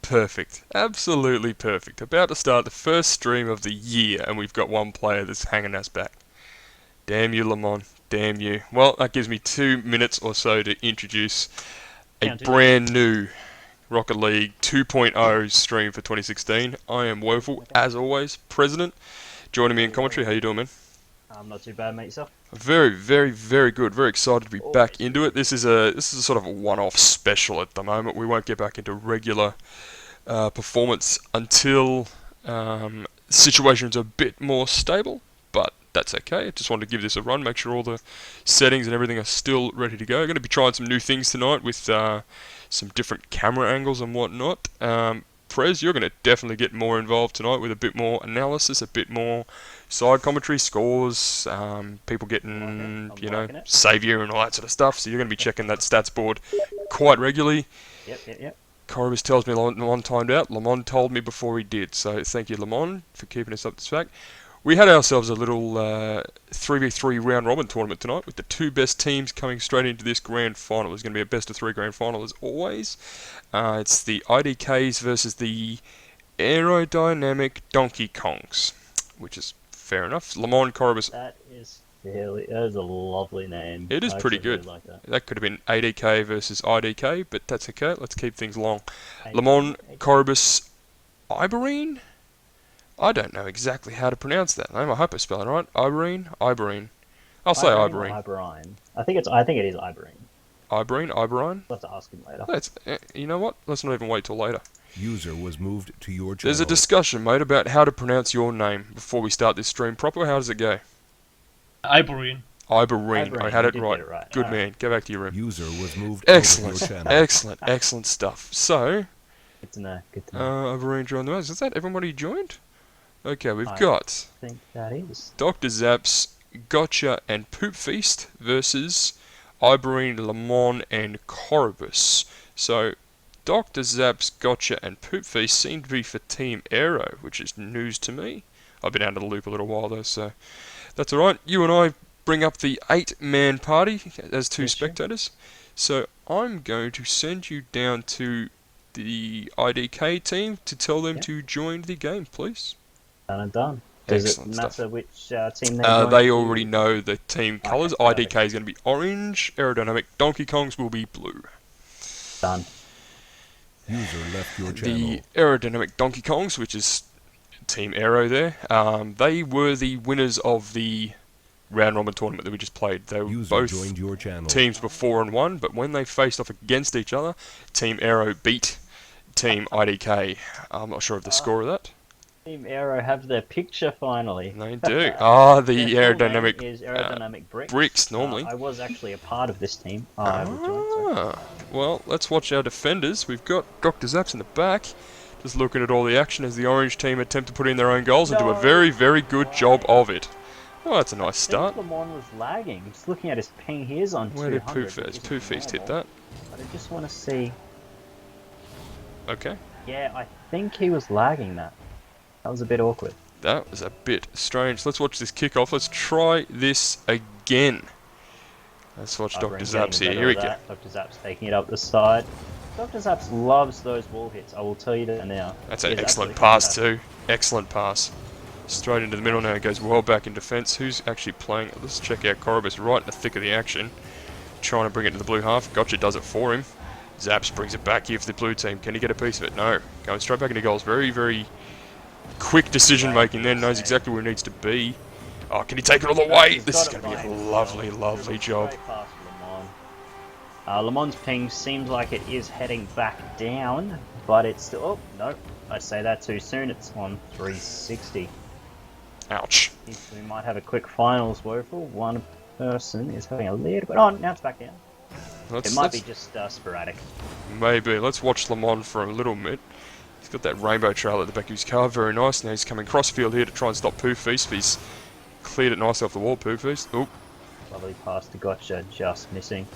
Perfect. Absolutely perfect. About to start the first stream of the year, and we've got one player that's hanging us back. Damn you, Lamont. Damn you. Well, that gives me 2 minutes or so to introduce a Counting. brand new Rocket League 2.0 stream for 2016. I am Woeful, Okay. as always, President. Joining me in Hey, hey, commentary. How you hey. doing, man? I'm not too bad, mate. Yourself? Very, very, very good. Very excited to be back Always good into to it. hear. This is a sort of a one-off special at the moment. We won't get back into regular performance until situations are a bit more stable, but that's okay. I just wanted to give this a run, make sure all the settings and everything are still ready to go. I'm going to be trying some new things tonight with some different camera angles and whatnot. Prez, you're going to definitely get more involved tonight with a bit more analysis, a bit more side commentary, scores, people I'm liking it. getting, I'm liking it. saviour and all that sort of stuff. So you're going to be checking that stats board quite regularly. Yep, yep, yep. Corvus tells me Lamont timed out. Lamont told me before he did, so thank you, Lamont, for keeping us up to spec. We had ourselves a little 3v3 round robin tournament tonight with the two best teams coming straight into this grand final. There's going to be a best of three grand final as always. It's the IDKs versus the aerodynamic Donkey Kongs, which is fair enough. Lamont, Corvus, That is a lovely name. it is I pretty actually really good. like that. That could have been ADK versus IDK, but that's okay. Let's keep things long. Lamont, AK. Corvus, Iberine? I don't know exactly how to pronounce that name. I hope I spell it right. Iberine. I'll say Ibrahim or Iberine. Ibrahim? I think it is Ibrahim. Iberine? We'll have to ask him later. You know what? Let's not even wait till later. User was moved to your There's a channel. discussion, mate, about how to pronounce your name before we start this stream proper. How does it go? Ivory. Iberine. I Ibrahim, had you it did right. get it right. Good Alright. man. Go back to your room. User was moved Excellent. over your channel. Excellent stuff. So, Good to know. Good to know. Iberine joined the match. Is that everybody joined? Okay, we've I got think that is. Dr. Zaps, Gotcha, and Poop Feast versus Iberine, Lamont, and Corvus. So, Dr. Zaps, Gotcha, and Poop Feast seem to be for Team Aero, which is news to me. I've been out of the loop a little while though, so that's alright. You and I bring up the 8-man party as two Yes, sure. spectators. So, I'm going to send you down to the IDK team to tell them Yep. to join the game, please. Done and done. Does Excellent it stuff. matter which team they join? They already know the team Okay, colours. perfect. IDK is going to be orange. Aerodynamic Donkey Kongs will be blue. Done. User left your channel. The Aerodynamic Donkey Kongs, which is Team Aero there, they were the winners of the round robin tournament that we just played. They were User both joined your channel. teams were 4-1, but when they faced off against each other, Team Aero beat Team IDK. I'm not sure of the score of that. Team Aero have their picture finally. They do. The Their full name aerodynamic is Aerodynamic Bricks. bricks, normally. I was actually a part of this team. I was joined, so. Well, let's watch our defenders. We've got Dr. Zaps in the back, just looking at all the action as the orange team attempt to put in their own goals and do a No very, very good way. job of it. Oh, that's a nice I start. think Lamont was lagging. Just looking at his ping, he is on Where 200. did Pooh which Feast? isn't Pooh Feast hit normal, that. But I just want to see. Okay. Yeah, I think he was lagging that. That was a bit awkward. That was a bit strange. Let's watch this kickoff. Let's try this again. Let's watch Dr. Zaps here. Here we go. Dr. Zaps taking it up the side. Dr. Zaps loves those wall hits. I will tell you that now. That's He an is excellent absolutely pass fantastic. too. Excellent pass. Straight into the middle now. It goes well back in defence. Who's actually playing? Let's check out Corvus right in the thick of the action. Trying to bring it to the blue half. Gotcha does it for him. Zaps brings it back here for the blue team. Can he get a piece of it? No. Going straight back into goals. Very, very quick decision making there. Knows exactly where he needs to be. Oh, can he take it all the way? He's This is got it going to be by a himself. lovely, lovely job. Straight past Lamont. Lamont's ping seems like it is heading back down, but it's still. Oh, no. I say that too soon. It's on 360. Ouch. We might have a quick finals, Woeful. One person is having a little bit on. Now it's back down. It might be just sporadic. Maybe. Let's watch Lamont for a little bit. He's got that rainbow trail at the back of his car. Very nice. Now he's coming crossfield here to try and stop Pooh Feast. But he's cleared it nicely off the wall, Pooh Feast. Oop. Lovely pass to Gotcha, just missing.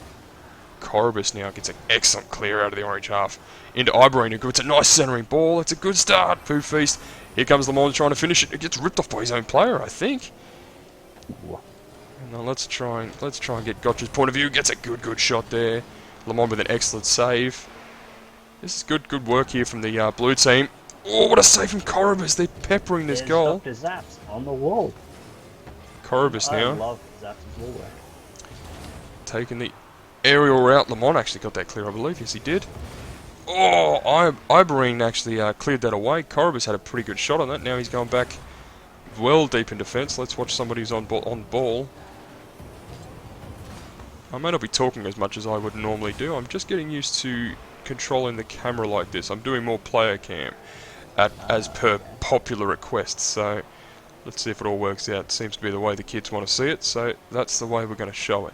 Corvus now gets an excellent clear out of the orange half. Into Iberine, who gets a nice centering ball. It's a good start. Pooh Feast. Here comes Lamont trying to finish it. It gets ripped off by his own player, I think. Now let's try and get Gotcha's point of view. Gets a good shot there. Lamont with an excellent save. This is good work here from the blue team. Oh, what a save from Corobus. They're peppering this There's goal. Dr. Zaps on the wall. Corobus I now love Zaps' wall work. taking the aerial route. Lamont actually got that clear, I believe. Yes, he did. Oh, Iberine actually cleared that away. Corobus had a pretty good shot on that. Now he's going back well deep in defence. Let's watch somebody who's on ball. I may not be talking as much as I would normally do. I'm just getting used to controlling the camera like this. I'm doing more player cam as per popular requests. So let's see if it all works out. Seems to be the way the kids want to see it. So that's the way we're going to show it.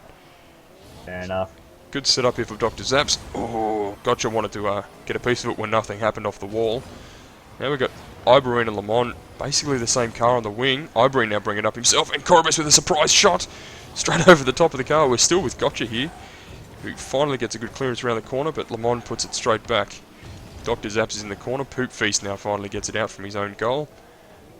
Fair enough. Good setup here for Dr. Zaps. Oh, Gotcha wanted to get a piece of it when nothing happened off the wall. Now we've got Iberine and Lamont, basically the same car on the wing. Iberine now bringing it up himself, and Corobus with a surprise shot straight over the top of the car. We're still with Gotcha here, who finally gets a good clearance around the corner, but Lamont puts it straight back. Dr. Zaps is in the corner. Poop Feast now finally gets it out from his own goal.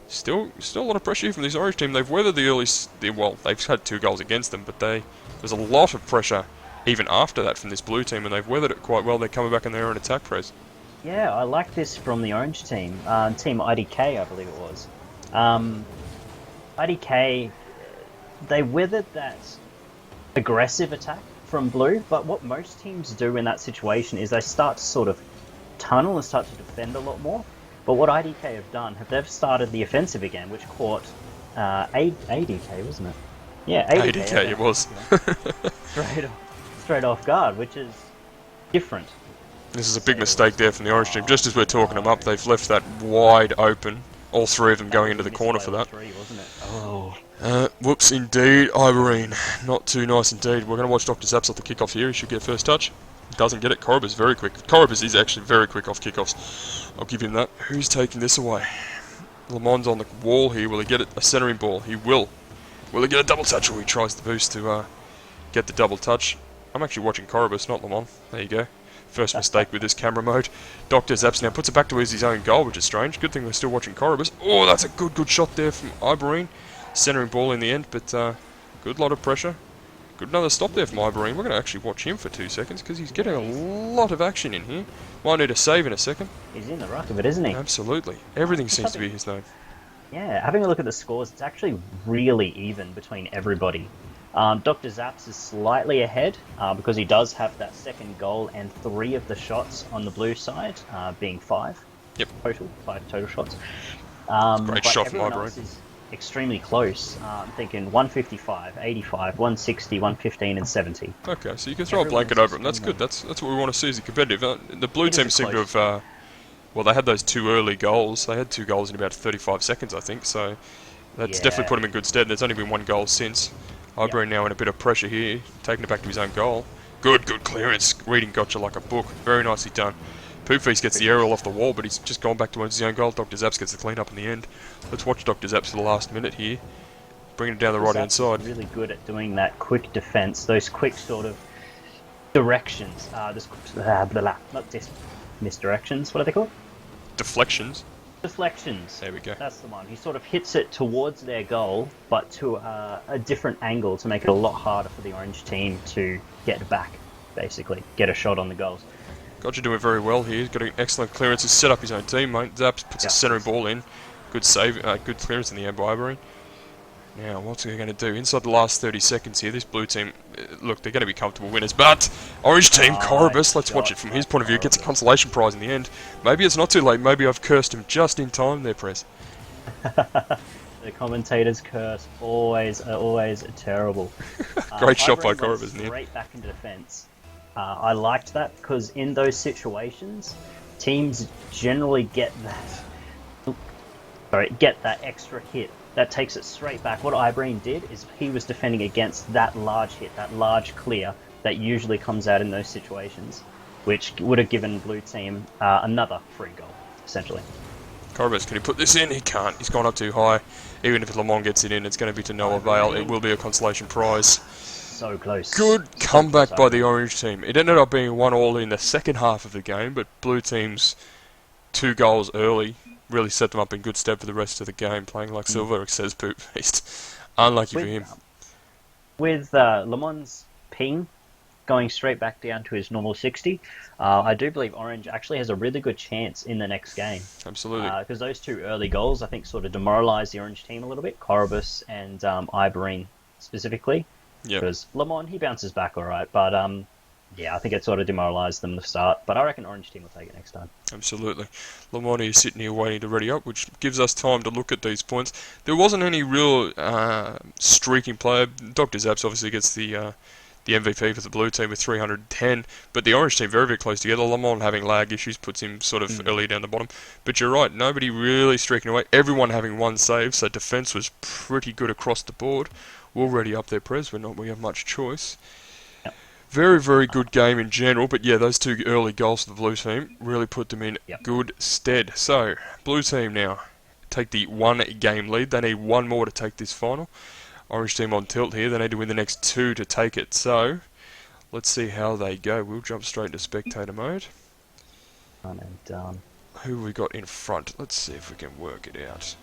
Still a lot of pressure here from this Orange team. They've weathered the early... well, they've had 2 goals against them, but there's a lot of pressure even after that from this blue team, and they've weathered it quite well. They're coming back in their own attack press. Yeah, I like this from the Orange team. Team IDK, I believe it was. IDK, they weathered that aggressive attack from blue, but what most teams do in that situation is they start to sort of tunnel and start to defend a lot more. But what IDK have done, they've started the offensive again, which caught ADK, wasn't it? Yeah, ADK it was. straight off guard, which is different. This is a big mistake there from the Orange team. Just as we're talking them up, they've left that wide open. All 3 of them going into the corner for that. Wasn't it? Oh. Whoops, indeed, Iberine. Not too nice indeed. We're going to watch Dr. Zaps off the kickoff here. He should get first touch. Doesn't get it. Corobus very quick. Corobus is actually very quick off kickoffs. I'll give him that. Who's taking this away? Lamont's on the wall here. Will he get it? A centering ball. He will. Will he get a double touch? Or he tries the boost to get the double touch. I'm actually watching Corobus, not Lamont. There you go. First mistake with this camera mode. Dr. Zaps now puts it back towards his own goal, which is strange. Good thing we're still watching Corobus. Oh, that's a good shot there from Iberine. Centering ball in the end, but good lot of pressure. Good another stop there from Iberine. We're going to actually watch him for 2 seconds because he's getting a lot of action in here. Might need a save in a second. He's in the ruck of it, isn't he? Absolutely. Everything seems to be his name. Yeah, having a look at the scores, it's actually really even between everybody. Dr. Zaps is slightly ahead because he does have that second goal and 3 of the shots on the blue side, being 5. Yep. Total, 5 total shots. Great but shot from everyone Iberine. else is extremely close. I'm thinking 155, 85, 160, 115, and 70. Okay, so you can throw a blanket over him. That's good. That's what we want to see as a competitive. The blue team seem to have... well, they had those 2 early goals. They had 2 goals in about 35 seconds, I think, so that's definitely put him in good stead. There's only been 1 goal since. Iberine now in a bit of pressure here, taking it back to his own goal. Good clearance. Reading Gotcha like a book. Very nicely done. Poop Feast gets the aerial off the wall, but he's just gone back towards his own goal. Dr. Zaps gets the clean up in the end. Let's watch Dr. Zaps for the last minute here. Bringing it down the right-hand side. Really good at doing that quick defense, those quick sort of directions. Not misdirections, what are they called? Deflections. Deflections. There we go. That's the one. He sort of hits it towards their goal, but to a different angle to make it a lot harder for the Orange team to get back, basically. Get a shot on the goals. Gotcha doing very well here. He's got an excellent clearance. He's set up his own teammate. Zaps puts a centering ball in. Good save. Good clearance in the end by Iberine. Now, what's he going to do? Inside the last 30 seconds here, this blue team, look, they're going to be comfortable winners, but Orange team, Corobus, let's watch it from his point of view, gets a consolation prize in the end. Maybe it's not too late, maybe I've cursed him just in time there, Press. The commentator's curse, always terrible. Great shot by Iberine went Corobus in the end. straight back into defence. I liked that, because in those situations, teams generally get that extra hit. That takes it straight back. What Iberine did is he was defending against that large hit, that large clear that usually comes out in those situations, which would have given blue team another free goal, essentially. Corobus, can he put this in? He can't. He's gone up too high. Even if Lamont gets it in, it's going to be to no avail. It will be a consolation prize. So close. Good comeback by the Orange team. It ended up being 1-1 in the second half of the game, but blue team's 2 goals early really set them up in good stead for the rest of the game, playing like silver, says Poop Feast. Unlucky for him. With Lamont's ping going straight back down to his normal 60. I do believe Orange actually has a really good chance in the next game. Absolutely. Because those two early goals, I think, sort of demoralised the Orange team a little bit. Corobus and Iberine specifically. Yep. Because Lamont, he bounces back all right. But yeah, I think it sort of demoralised them to start. But I reckon Orange team will take it next time. Absolutely. Lamonti is sitting here waiting to ready up, which gives us time to look at these points. There wasn't any real streaking player. Dr. Zaps obviously gets the MVP for the blue team with 310, but the orange team very, very close together. Lamont having lag issues puts him sort of early down the bottom. But you're right, nobody really streaking away. Everyone having one save, so defence was pretty good across the board. We'll ready up their press, we have much choice. Very, very good game in general, but yeah, those two early goals for the blue team really put them in good stead. So, blue team now take the 1 game lead. They need one more to take this final. Orange team on tilt here. They need to win the next 2 to take it. So, let's see how they go. We'll jump straight into spectator mode. Done and done. Who we got in front? Let's see if we can work it out.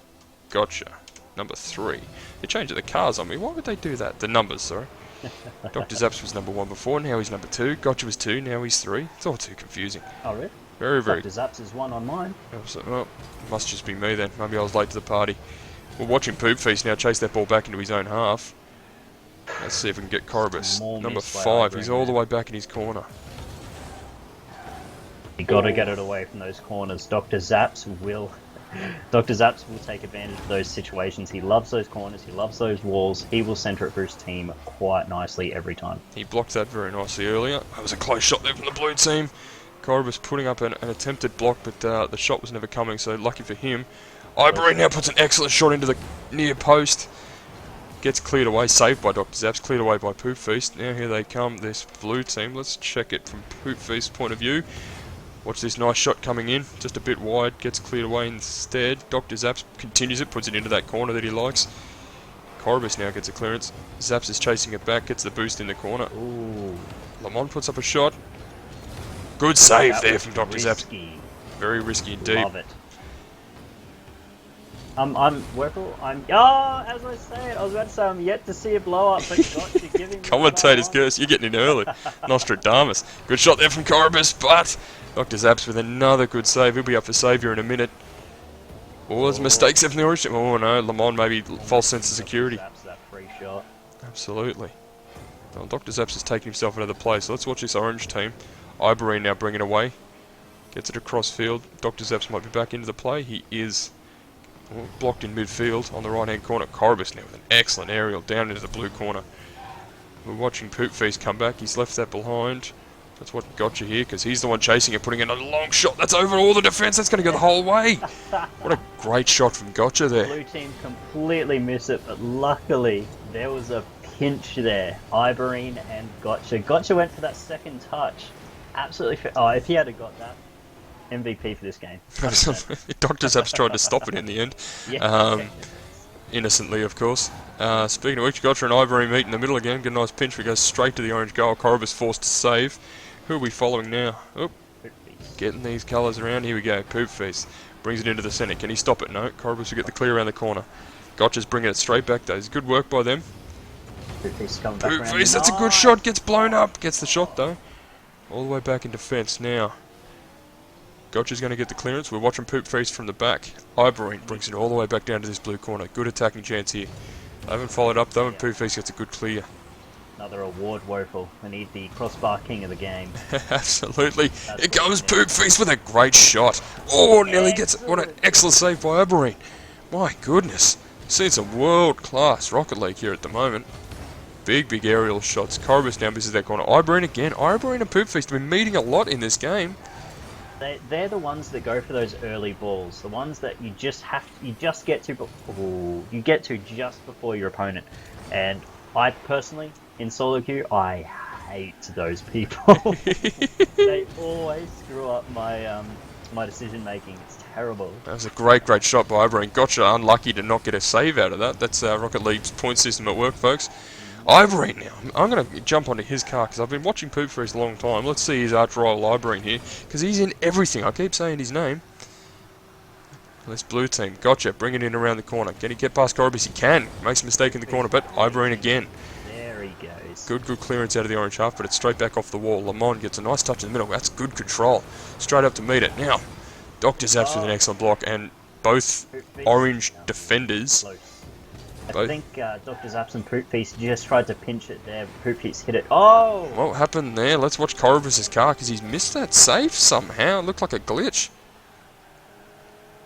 Gotcha. Number 3. They changed the cars on me. Why would they do that? The numbers, sorry. Dr. Zaps was number 1 before, now he's number 2. Gotcha was 2, now he's 3. It's all too confusing. Oh, really? Very, very... Dr. Zaps is 1 on mine. Well, it must just be me then. Maybe I was late to the party. We're watching Poop Feast now chase that ball back into his own half. Let's see if we can get Corobus. Number 5, he's all the way back in his corner. You got to get it away from those corners. Dr. Zaps will take advantage of those situations. He loves those corners. He loves those walls. He will centre it for his team quite nicely every time. He blocked that very nicely earlier. That was a close shot there from the blue team. Corobus putting up an attempted block, but the shot was never coming, so lucky for him. Iberine now puts an excellent shot into the near post. Gets cleared away, saved by Dr. Zaps, cleared away by Poop Feast. Now here they come, this blue team. Let's check it from Poop Feast's point of view. Watch this nice shot coming in, just a bit wide, gets cleared away instead. Dr. Zaps continues it, puts it into that corner that he likes. Corobus now gets a clearance. Zaps is chasing it back, gets the boost in the corner. Ooh. Lamont puts up a shot. Good save there from Dr. Zaps. Very risky indeed. Love it. as I say it, I was about to say I'm yet to see a blow up, but gotcha, giving me Commentator's curse, you're getting in early. Nostradamus. Good shot there from Corobus, but Dr. Zaps with another good save. He'll be up for saviour in a minute. Oh, there's mistakes there from the orange team. Oh no, Lamont maybe false sense of security. Zaps that free shot. Absolutely. Well, Dr. Zaps has taken himself another play, so let's watch this orange team. Iberine now bringing it away. Gets it across field. Dr. Zaps might be back into the play. He is. Blocked in midfield on the right hand corner. Corobus now with an excellent aerial down into the blue corner. We're watching Poop Feast come back. He's left that behind. That's what got you here, because he's the one chasing it, putting in a long shot. That's over all the defence. That's going to go the whole way. What a great shot from Gotcha there. Blue team completely miss it, but luckily there was a pinch there. Iberine and Gotcha. Gotcha went for that second touch. Absolutely. Oh, if he had got that, MVP for this game. Dr. Zaps tried to stop it in the end. Yeah. Innocently, of course. Speaking of which, Gotcha and Ivory meet in the middle again. Get a nice pinch. We go straight to the orange goal. Corobus forced to save. Who are we following now? Oh, getting these colours around. Here we go. Poop Feast brings it into the centre. Can he stop it? No. Corobus will get the clear around the corner. Gotcha's bringing it straight back though. It's good work by them. Poop Feast coming back Poop around. Feast, that's a good shot. Gets blown up. Gets the shot though. All the way back in defence now. Gotcha's going to get the clearance. We're watching Poop Feast from the back. Iberine brings it all the way back down to this blue corner. Good attacking chance here. They haven't followed up though, and Poop Feast gets a good clear. Another award, Woeful. We need the crossbar king of the game. Absolutely. Here comes Poop Feast with a great shot. Oh, nearly gets it. What an excellent save by Iberine. My goodness. Seen some world-class Rocket League here at the moment. Big, big aerial shots. Corobus now misses that corner. Iberine again. Iberine and Poop Feast have been meeting a lot in this game. They're the ones that go for those early balls, the ones that you just get to just before your opponent. And I personally, in solo queue, I hate those people. They always screw up my my decision making. It's terrible. That was a great, great shot by Iberine. Gotcha unlucky to not get a save out of that. That's Rocket League's point system at work, folks. Iberine now. I'm going to jump onto his car because I've been watching Poop for a long time. Let's see his arch-rival Iberine here because he's in everything. I keep saying his name. This blue team. Gotcha. Bring it in around the corner. Can he get past Corobus? He can. Makes a mistake in the corner, but Iberine again. There he goes. is. Good clearance out of the orange half, but it's straight back off the wall. Lamont gets a nice touch in the middle. That's good control. Straight up to meet it. Now, Dr. Zaps with an excellent block, and both Poop Feast. orange No, defenders. close. I Both. think Dr. Zaps and Poop Feast just tried to pinch it there. Poop Feast hit it. Oh! What happened there? Let's watch Corvus's car, because he's missed that save somehow. It looked like a glitch.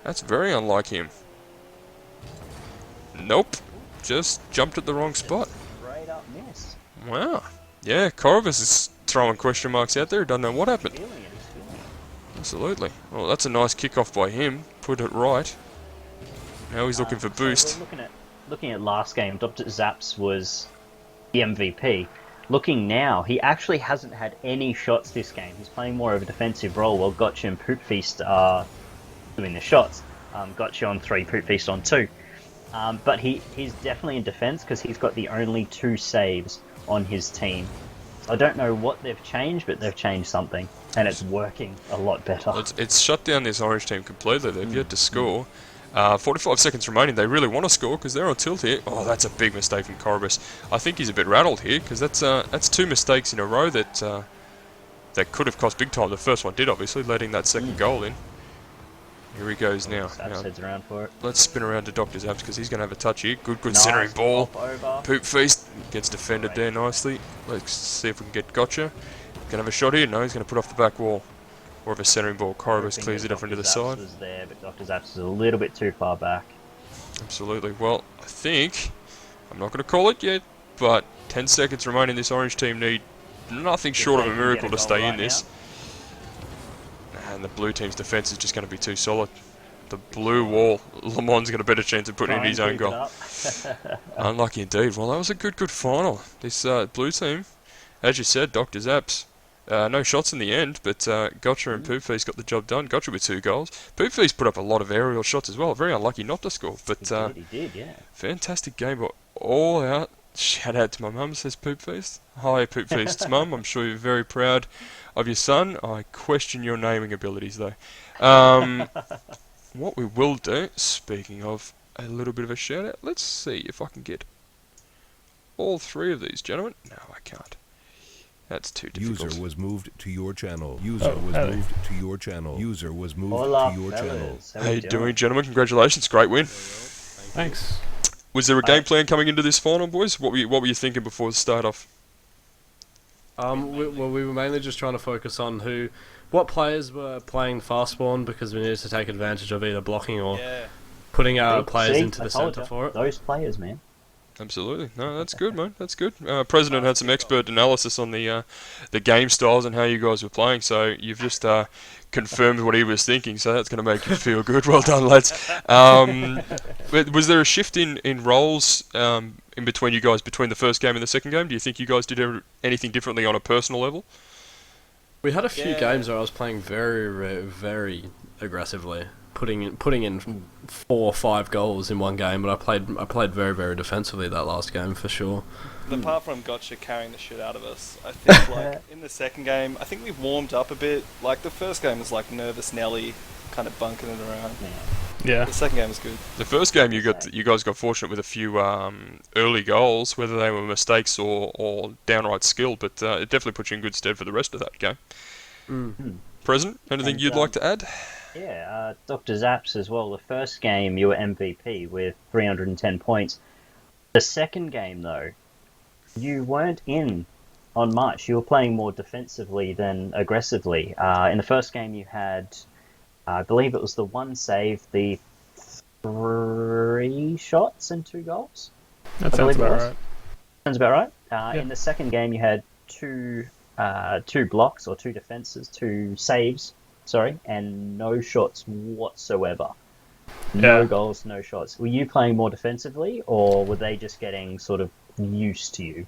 That's very unlike him. Nope. Just jumped at the wrong spot. Straight up miss. Wow. Yeah, Corvus is throwing question marks out there. Doesn't know what happened. Feeling it, he's feeling it. Absolutely. Well, that's a nice kickoff by him. Put it right. Now he's looking for So boost. we're looking at last game, Dr. Zaps was the MVP. Looking now, he actually hasn't had any shots this game. He's playing more of a defensive role while Gotcha and Poop Feast are doing the shots. Gotcha on 3, Poop Feast on 2. But he's definitely in defense because he's got the only 2 saves on his team. So I don't know what they've changed, but they've changed something, and it's working a lot better. It's shut down this orange team completely. They've yet to score. 45 seconds remaining. They really want to score because they're on tilt here. Oh, that's a big mistake from Corvus. I think he's a bit rattled here because that's 2 mistakes in a row that could have cost big time. The first one did, obviously, letting that second goal in. Here he goes now. Zaps heads around for it. Let's spin around to Dr. Zaps because he's going to have a touch here. Good Nice centering ball. pop over. Poop Feast gets defended there nicely. Let's see if we can get Gotcha. Gonna have a shot here. No, he's going to put off the back wall. More of a centering ball. Corvus clears it off into the side. Was there, but Dr. Zaps is a little bit too far back. Absolutely. Well, I think I'm not going to call it yet, but 10 seconds remaining. This orange team need nothing short of a miracle to stay in this. And the blue team's defense is just going to be too solid. The blue wall, Lamont's got a better chance of putting in his own goal. Unlucky indeed. Well, that was a good final. This blue team, as you said, Dr. Zaps, no shots in the end, but Gotcha and Poop Feast got the job done. Gotcha with 2 goals. Poop Feast put up a lot of aerial shots as well. Very unlucky not to score, but He did, yeah. fantastic game, but all out. Shout out to my mum, says Poop Feast. Hi, Poop Feast's mum. I'm sure you're very proud of your son. I question your naming abilities, though. What we will do, speaking of a little bit of a shout out, let's see if I can get all 3 of these gentlemen. No, I can't. That's too difficult. User was moved to your channel. User was moved to your channel. User was moved Hola, to your channel. fellas. How How we you doing, gentlemen? Congratulations, great win. Thanks. Was there a game plan coming into this final, boys? What were you thinking before the start off? We were mainly just trying to focus on what players were playing fast spawn because we needed to take advantage of either blocking or putting our players into the centre for it. Those players, man. Absolutely. No, that's good, man. That's good. President had some expert analysis on the game styles and how you guys were playing, so you've just confirmed what he was thinking, so that's going to make you feel good. Well done, lads. But was there a shift in roles in between you guys, between the first game and the second game? Do you think you guys did anything differently on a personal level? We had a few games where I was playing very, very aggressively, putting in 4 or 5 goals in one game, but I played very, very defensively that last game for sure. Apart from Gotcha carrying the shit out of us, I think like in the second game, I think we warmed up a bit. Like the first game was like nervous Nelly, kind of bunking it around. Yeah. The second game was good. The first game you guys got fortunate with a few early goals, whether they were mistakes or downright skill, but it definitely put you in good stead for the rest of that game. President, anything you'd like to add? Yeah, Dr. Zaps as well. The first game you were MVP with 310 points. The second game though, you weren't in on much. You were playing more defensively than aggressively. In the first game you had, I believe it was the 1 save, the 3 shots and 2 goals. That sounds about right. Sounds about right. In the second game you had 2 blocks or 2 defenses, 2 saves, and no shots whatsoever. No goals, no shots. Were you playing more defensively, or were they just getting sort of used to you?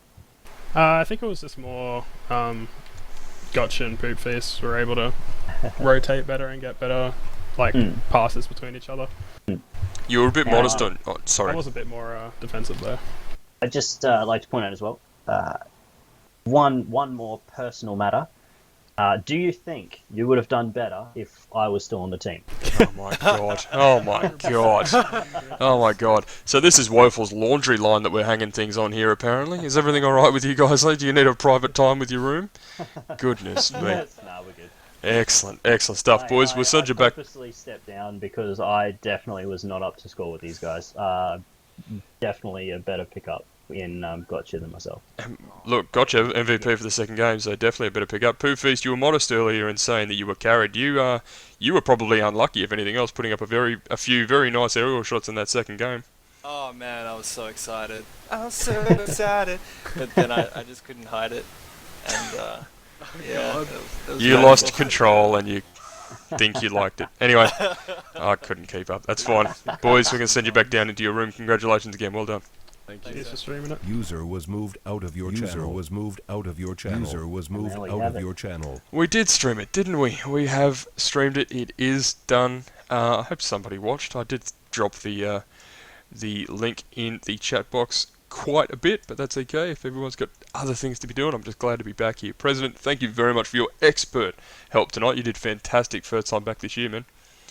I think it was just more Gotcha and Poop Feast were able to rotate better and get better passes between each other. You were a bit modest on... Oh, sorry. I was a bit more defensive there. I'd just like to point out as well, one more personal matter. Do you think you would have done better if I was still on the team? Oh my god. Oh my god. Oh my god. So this is Woeful's laundry line that we're hanging things on here apparently. Is everything alright with you guys? Do you need a private time with your room? Goodness me. Nah, we're good. Excellent, excellent stuff, boys. We'll send you I back. purposely stepped down because I definitely was not up to score with these guys. Definitely a better pickup in Gotcha than myself. Look, gotcha, MVP for the second game, so definitely a better pick up. Pooh Feast, you were modest earlier in saying that you were carried. You were probably unlucky, if anything else, putting up a few very nice aerial shots in that second game. Oh man, I was so excited. I was so excited. But then I just couldn't hide it. And yeah, it was You really lost cool. control and you think you liked it. Anyway, I couldn't keep up. That's fine. Boys, we're going to send you back down into your room. Congratulations again. Well done. Thank you. Cheers for streaming it. User was moved out of your channel. User was moved out of your channel. User was moved there we out have of it. your channel. We did stream it, didn't we? We have streamed it. It is done. I hope somebody watched. I did drop the link in the chat box quite a bit, but that's okay. If everyone's got other things to be doing, I'm just glad to be back here. President, thank you very much for your expert help tonight. You did fantastic first time back this year, man.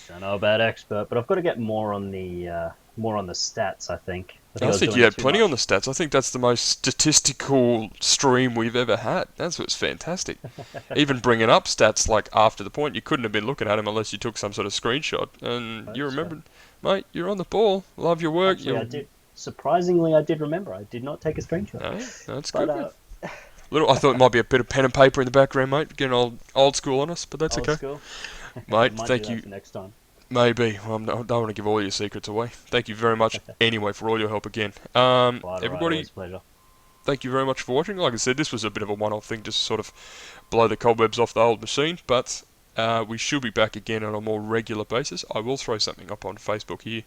Don't know about expert, but I've got to get more on the stats. I think. I think you had plenty on the stats. I think that's the most statistical stream we've ever had. That's what's fantastic. Even bringing up stats like after the point, you couldn't have been looking at them unless you took some sort of screenshot. And you remembered, mate, you're on the ball. Love your work. Actually, I did. Surprisingly, I did remember. I did not take a screenshot. No, that's But, good. I thought it might be a bit of pen and paper in the background, mate, getting old school on us, but that's old okay. school. Mate, Might thank do that you. for next time. Maybe. Well, I don't want to give all your secrets away. Thank you very much anyway for all your help again. Everybody, always a pleasure. thank you very much for watching. Like I said, this was a bit of a one-off thing, just sort of blow the cobwebs off the old machine, but we should be back again on a more regular basis. I will throw something up on Facebook here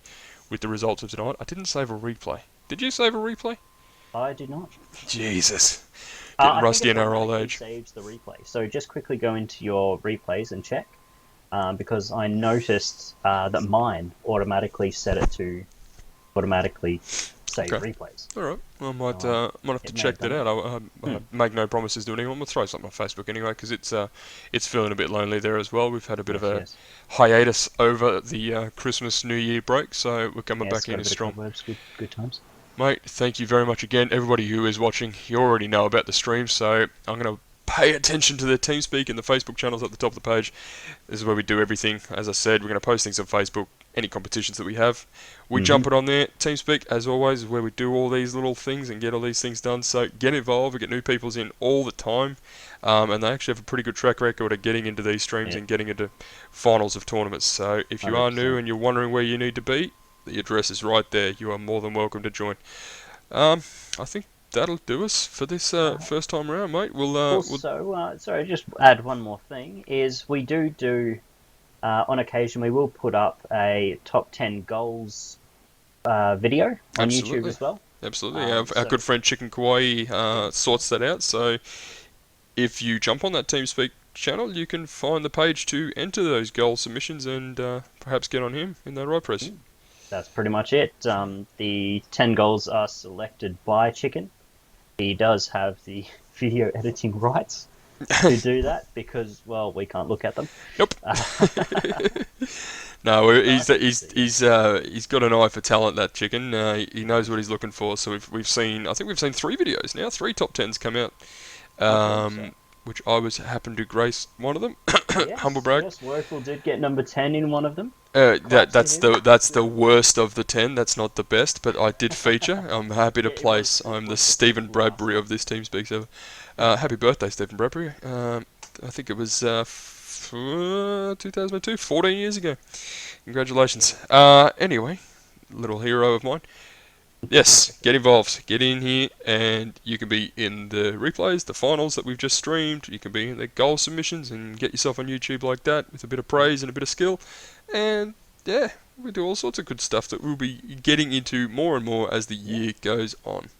with the results of tonight. I didn't save a replay. Did you save a replay? I did not. Jesus. I Getting think rusty it in our old automatically age. Saves the replay. So just quickly go into your replays and check, because I noticed that mine automatically set it to automatically save Okay. replays. Alright, I might have to it may check have that done out. I make no promises to anyone. We'll throw something on Facebook anyway, because it's feeling a bit lonely there as well. We've had a bit of a Yes. hiatus over the Christmas New Year break, so we're coming Yes, back got in a as bit of strong. cobwebs, good times. Mate, thank you very much again. Everybody who is watching, you already know about the stream, so I'm going to pay attention to the TeamSpeak and the Facebook channels at the top of the page. This is where we do everything. As I said, we're going to post things on Facebook, any competitions that we have. We jump it on there. TeamSpeak, as always, is where we do all these little things and get all these things done. So get involved. We get new peoples in all the time. And they actually have a pretty good track record of getting into these streams and getting into finals of tournaments. So if you are new 100%. and you're wondering where you need to be, the address is right there. You are more than welcome to join. I think that'll do us for this first time around, mate. We'll Also, sorry, just add one more thing. Is we do on occasion we will put up a top 10 goals video on YouTube as well. absolutely. Our so- good friend Chicken Kawaii sorts that out. So if you jump on that TeamSpeak channel, you can find the page to enter those goal submissions and perhaps get on him in that right press. That's pretty much it. The 10 goals are selected by Chicken. He does have the video editing rights to do that because, well, we can't look at them. Nope. No, he's got an eye for talent. That Chicken. He knows what he's looking for. So we've seen. I think we've seen 3 videos now. 3 top 10s come out. Which I happened to grace one of them. Humble brag. Yes, Woeful did get number 10 in one of them. That's the worst of the 10. That's not the best, but I did feature. I'm happy to place. I'm the Stephen Bradbury of this TeamSpeak server. Happy birthday, Stephen Bradbury. I think it was 2002, 14 years ago. Congratulations. Anyway, little hero of mine. Yes, get involved. Get in here, and you can be in the replays, the finals that we've just streamed. You can be in the goal submissions and get yourself on YouTube like that with a bit of praise and a bit of skill. And yeah, we do all sorts of good stuff that we'll be getting into more and more as the year goes on.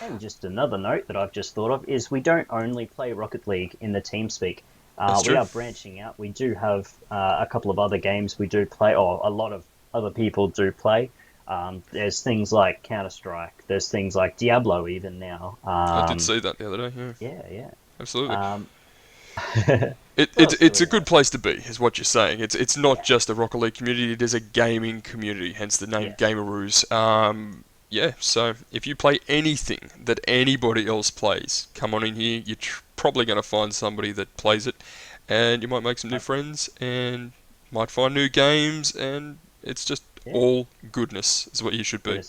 And just another note that I've just thought of is we don't only play Rocket League in the TeamSpeak. That's We true. are branching out. We do have a couple of other games we do play, or a lot of other people do play. There's things like Counter-Strike. There's things like Diablo even now. I did see that the other day. Yeah, Yeah. absolutely. It's a good place to be, is what you're saying. It's not just a Rocket League community; it is a gaming community. Hence the name Gameroos. Yeah. So if you play anything that anybody else plays, come on in here. You're probably going to find somebody that plays it, and you might make some new friends, and might find new games, and it's just all goodness is what you should be.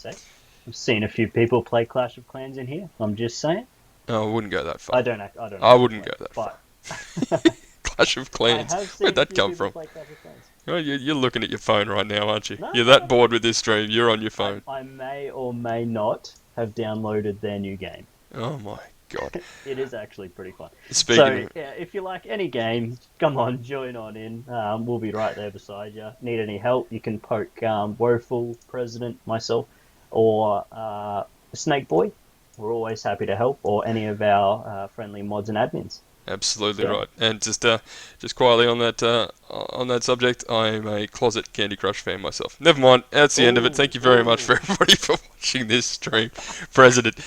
I've seen a few people play Clash of Clans in here. I'm just saying. Oh, I wouldn't go that far. I don't. I wouldn't go that far. But Clash of Clans. Where'd that come from? Oh, you're looking at your phone right now, aren't you? No, you're that bored with this stream. You're on your phone. I may or may not have downloaded their new game. Oh my god. It is actually pretty fun. Speaking yeah, if you like any game, come on, join on in. We'll be right there beside you. Need any help, you can poke Woeful, President, myself, or Snake Boy. We're always happy to help, or any of our friendly mods and admins. Absolutely right. And just quietly on that subject, I'm a closet Candy Crush fan myself. Never mind. That's the end of it. Thank you very much for everybody for watching this stream. President,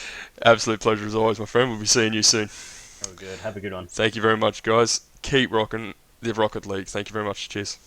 absolute pleasure as always, my friend. We'll be seeing you soon. Oh, good. Have a good one. Thank you very much, guys. Keep rocking the Rocket League. Thank you very much. Cheers.